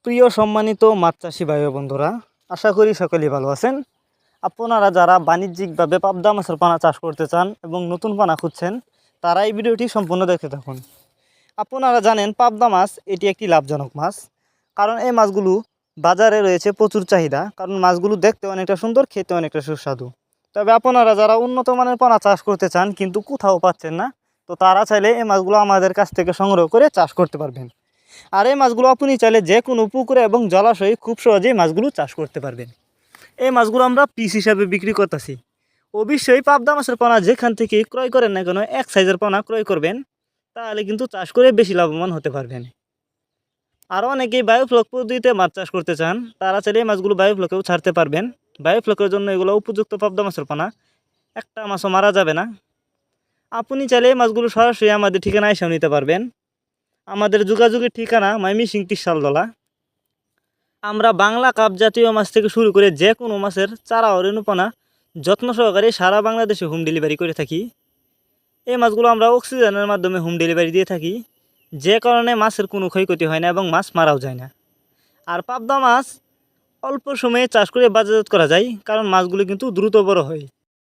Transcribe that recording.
প্রিয় সম্মানিত মাছ চাষি ভাই ও বন্ধুরা, আশা করি সকলেই ভালো আছেন। আপনারা যারা বাণিজ্যিকভাবে পাবদা মাছের পোনা চাষ করতে চান এবং নতুন পোনা খুঁজছেন, তারা এই ভিডিওটি সম্পূর্ণ দেখতে থাকুন। আপনারা জানেন পাবদা মাছ এটি একটি লাভজনক মাছ, কারণ এই মাছগুলো বাজারে রয়েছে প্রচুর চাহিদা, কারণ মাছগুলো দেখতে অনেকটা সুন্দর, খেতে অনেকটা সুস্বাদু। তবে আপনারা যারা উন্নত মানের পোনা চাষ করতে চান কিন্তু কোথাও পাচ্ছেন না, তো তারা চাইলে এই মাছগুলো আমাদের কাছ থেকে সংগ্রহ করে চাষ করতে পারবেন। আর এই মাছগুলো আপনি চাইলে যে কোনো পুকুরে এবং জলাশয়ে খুব সহজেই মাছগুলো চাষ করতে পারবেন। এই মাছগুলো আমরা পিস হিসাবে বিক্রি করতেছি। অবশ্যই পাবদা মাছের পোনা যেখান থেকে ক্রয় করেন না কেন, এক সাইজের পোনা ক্রয় করবেন, তাহলে কিন্তু চাষ করে বেশি লাভবান হতে পারবেন। আরও অনেকেই বায়োফ্লক পদ্ধতিতে মাছ চাষ করতে চান, তারা চাইলে এই মাছগুলো বায়োফ্লকেও ছাড়তে পারবেন। বায়োফ্লকের জন্য এগুলো উপযুক্ত পাবদা মাছের পোনা, একটা মাছও মারা যাবে না। আপনি চাইলে এই মাছগুলো সরাসরি আমাদের ঠিকানায় এসেও নিতে পারবেন। আমাদের যোগাযোগের ঠিকানা ময়মনসিংহ ত্রিশালদলা। আমরা বাংলা কাপ জাতীয় মাছ থেকে শুরু করে যে কোনো মাছের চারা ও রেণুপোনা যত্ন সহকারে সারা বাংলাদেশে হোম ডেলিভারি করে থাকি। এই মাছগুলো আমরা অক্সিজেনের মাধ্যমে হোম ডেলিভারি দিয়ে থাকি, যে কারণে মাছের কোনো ক্ষয়ক্ষতি হয় না এবং মাছ মারাও যায় না। আর পাবদা মাছ অল্প সময়ে চাষ করে বাজারজাত করা যায়, কারণ মাছগুলো কিন্তু দ্রুত বড় হয়।